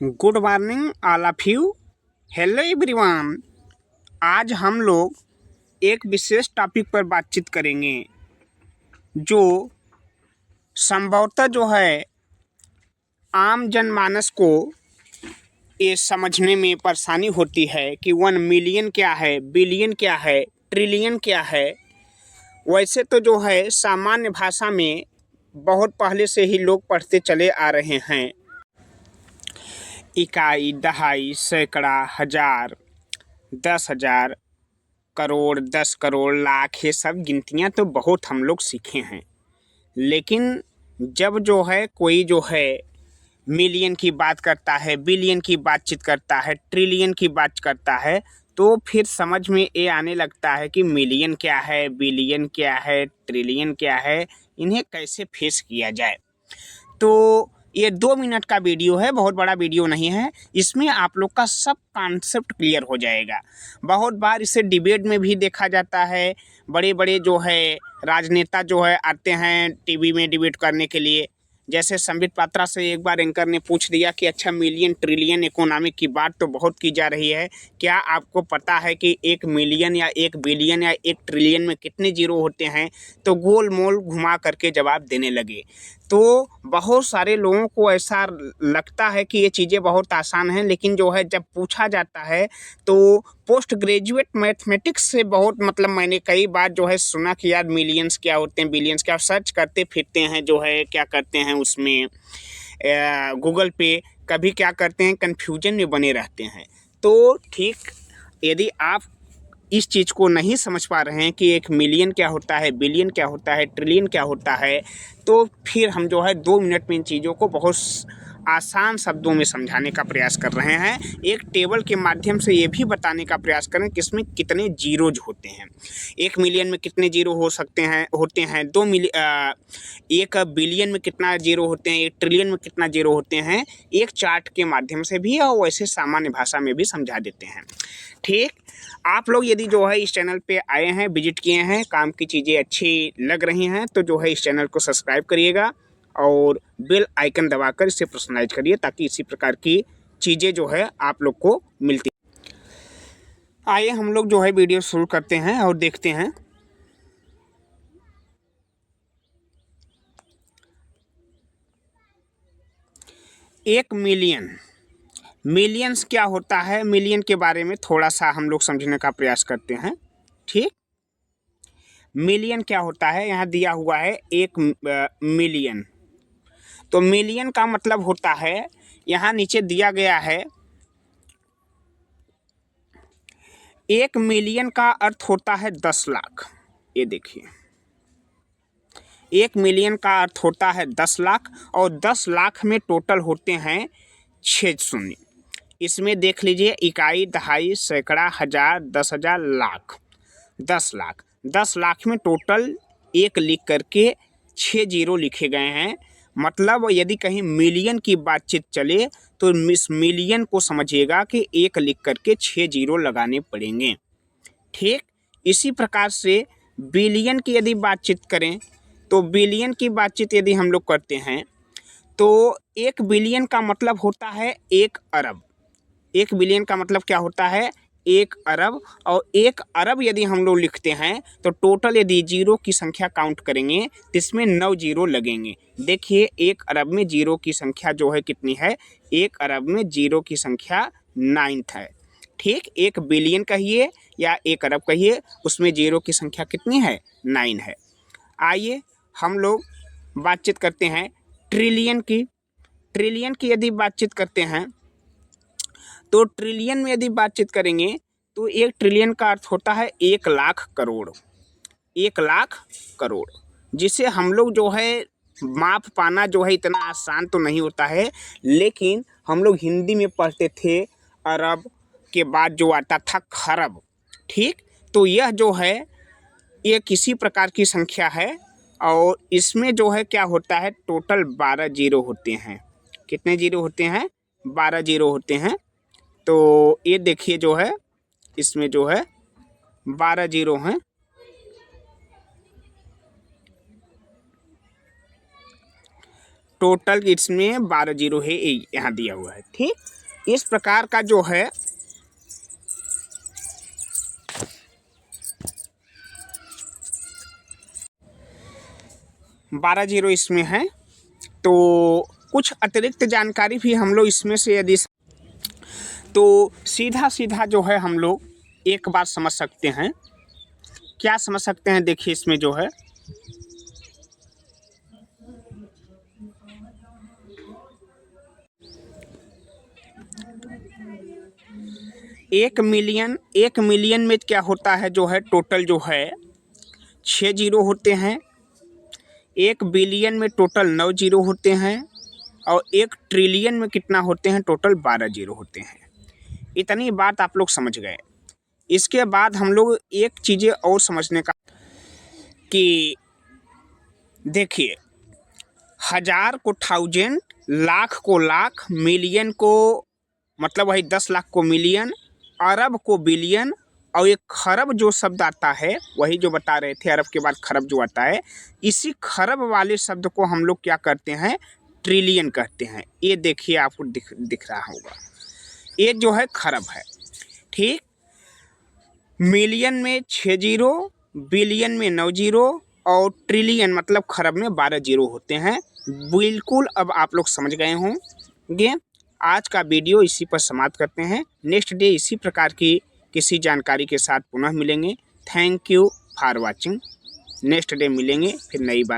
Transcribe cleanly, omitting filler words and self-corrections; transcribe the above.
Good morning all of you. Hello everyone. आज हम लोग एक विशेष टॉपिक पर बातचीत करेंगे जो संभवतः जो है आम जनमानस को ये समझने में परेशानी होती है कि 1 मिलियन क्या है, बिलियन क्या है, ट्रिलियन क्या है। वैसे तो जो है सामान्य भाषा में बहुत पहले से ही लोग पढ़ते चले आ रहे हैं। इकाई, दहाई, सैकड़ा, हजार, 10,000, करोड़, 10 करोड़, लाख, ये सब गिनतियाँ तो बहुत हम लोग सीखे हैं। लेकिन जब जो है कोई जो है मिलियन की बात करता है, बिलियन की बातचीत करता है, ट्रिलियन की बात करता है, तो फिर समझ में ये आने लगता है कि मिलियन क्या है, बिलियन क्या है, ट्रिलियन क्या है, इन्हें कैसे फेस किया जाए। तो ये 2 मिनट का वीडियो है, बहुत बड़ा वीडियो नहीं है। इसमें आप लोग का सब कॉन्सेप्ट क्लियर हो जाएगा। बहुत बार इसे डिबेट में भी देखा जाता है। बड़े बड़े जो है राजनेता जो है आते हैं टीवी में डिबेट करने के लिए। जैसे संबित पात्रा से एक बार एंकर ने पूछ दिया कि अच्छा, मिलियन ट्रिलियन इकोनॉमिक की बात तो बहुत की जा रही है, क्या आपको पता है कि 1 मिलियन या 1 बिलियन या 1 ट्रिलियन में कितने जीरो होते हैं? तो गोल मोल घुमा करके जवाब देने लगे। तो बहुत सारे लोगों को ऐसा लगता है कि ये चीज़ें बहुत आसान हैं, लेकिन जो है जब पूछा जाता है तो पोस्ट ग्रेजुएट मैथमेटिक्स से बहुत मैंने कई बार जो है सुना कि यार मिलियंस क्या होते हैं, बिलियंस क्या, सर्च करते फिरते हैं, जो है क्या करते हैं उसमें गूगल पे, कभी क्या करते हैं कन्फ्यूजन में बने रहते हैं। तो ठीक, यदि आप इस चीज़ को नहीं समझ पा रहे हैं कि 1 मिलियन क्या होता है, बिलियन क्या होता है, ट्रिलियन क्या होता है, तो फिर हम जो है 2 मिनट में इन चीज़ों को बहुत आसान शब्दों में समझाने का प्रयास कर रहे हैं। एक टेबल के माध्यम से ये भी बताने का प्रयास करें कि इसमें कितने जीरोज होते हैं। 1 मिलियन में कितने जीरो हो सकते हैं, होते हैं। 1 बिलियन में कितना जीरो होते हैं, 1 ट्रिलियन में कितना जीरो होते हैं, एक चार्ट के माध्यम से भी और वैसे सामान्य भाषा में भी समझा देते हैं। ठीक, आप लोग यदि जो है इस चैनल पे आए हैं, विजिट किए हैं, काम की चीज़ें अच्छी लग रही हैं, तो जो है इस चैनल को सब्सक्राइब करिएगा और बेल आइकन दबाकर इसे पर्सनलाइज करिए, ताकि इसी प्रकार की चीज़ें जो है आप लोग को मिलती। आइए हम लोग जो है वीडियो शुरू करते हैं और देखते हैं। एक मिलियन, मिलियंस क्या होता है, मिलियन के बारे में थोड़ा सा हम लोग समझने का प्रयास करते हैं। ठीक, मिलियन क्या होता है, यहाँ दिया हुआ है 1 मिलियन। तो मिलियन का मतलब होता है, यहाँ नीचे दिया गया है 1 मिलियन का अर्थ होता है 10 लाख। ये देखिए, 1 मिलियन का अर्थ होता है 10 लाख, और 10 लाख में टोटल होते हैं 6 शून्य। इसमें देख लीजिए, इकाई, दहाई, सैकड़ा, हजार, 10,000, लाख, 10 लाख। 10 लाख में टोटल 1 लिख करके 6 जीरो लिखे गए हैं। मतलब यदि कहीं मिलियन की बातचीत चले तो इस मिलियन को समझिएगा कि 1 लिख करके 6 जीरो लगाने पड़ेंगे। ठीक, इसी प्रकार से बिलियन की यदि बातचीत करें, तो बिलियन की बातचीत यदि हम लोग करते हैं तो 1 बिलियन का मतलब होता है 1 अरब। 1 बिलियन का मतलब क्या होता है, 1 अरब। और 1 अरब यदि हम लोग लिखते हैं तो टोटल यदि जीरो की संख्या काउंट करेंगे तो इसमें 9 जीरो लगेंगे। देखिए, 1 अरब में जीरो की संख्या जो है कितनी है, 1 अरब में जीरो की संख्या 9 है। ठीक, 1 बिलियन कहिए या 1 अरब कहिए, उसमें जीरो की संख्या कितनी है, 9 है। आइए हम लोग बातचीत करते हैं ट्रिलियन की। ट्रिलियन की यदि बातचीत करते हैं तो ट्रिलियन में यदि बातचीत करेंगे तो 1 ट्रिलियन का अर्थ होता है 1 लाख करोड़। 1 लाख करोड़, जिसे हम लोग जो है माप पाना जो है इतना आसान तो नहीं होता है, लेकिन हम लोग हिंदी में पढ़ते थे अरब के बाद जो आता था खरब। ठीक, तो यह जो है ये किसी प्रकार की संख्या है, और इसमें जो है क्या होता है, टोटल 12 जीरो होते हैं। कितने जीरो होते हैं, 12 जीरो होते हैं। तो ये देखिए जो है इसमें जो है 12 जीरो हैं। टोटल इसमें 12 जीरो है, यहाँ दिया हुआ है। ठीक, इस प्रकार का जो है 12 जीरो इसमें है। तो कुछ अतिरिक्त जानकारी भी हम लोग इसमें से यदि तो सीधा सीधा जो है हम लोग एक बार समझ सकते हैं। क्या समझ सकते हैं? देखिए इसमें जो है एक मिलियन में क्या होता है जो है टोटल जो है 6 जीरो होते हैं। 1 बिलियन में टोटल 9 जीरो होते हैं और 1 ट्रिलियन में कितना होते हैं? टोटल 12 जीरो होते हैं। इतनी बात आप लोग समझ गए। इसके बाद हम लोग एक चीज़ें और समझने का कि देखिए, हज़ार को थाउजेंड, लाख को लाख, मिलियन को मतलब वही 10 लाख को मिलियन, अरब को बिलियन और एक खरब जो शब्द आता है वही जो बता रहे थे, अरब के बाद खरब जो आता है, इसी खरब वाले शब्द को हम लोग क्या करते हैं? ट्रिलियन कहते हैं। ये देखिए आपको दिख रहा होगा, ये जो है खरब है। ठीक, मिलियन में 6 जीरो, बिलियन में 9 जीरो और ट्रिलियन मतलब खरब में 12 जीरो होते हैं। बिल्कुल अब आप लोग समझ गए होंगे। आज का वीडियो इसी पर समाप्त करते हैं। नेक्स्ट डे इसी प्रकार की किसी जानकारी के साथ पुनः मिलेंगे। Thank you for watching. Next day मिलेंगे फिर नई बात।